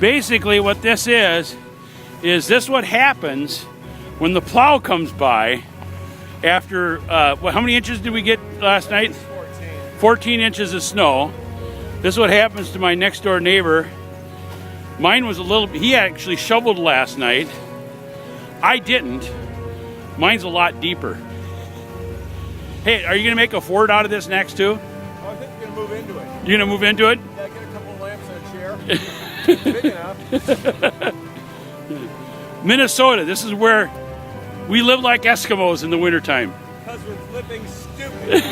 Basically what this is this what happens when the plow comes by after, how many inches did we get last night? 14 inches of snow. This is what happens to my next door neighbor. Mine was he actually shoveled last night. I didn't. Mine's a lot deeper. Hey, are you gonna make a fort out of this next too? Oh, I think we're gonna move into it. You're gonna move into it? Yeah, get a couple of lamps and a chair. Big enough. Minnesota, this is where we live like Eskimos in the wintertime. Because we're flipping stupid.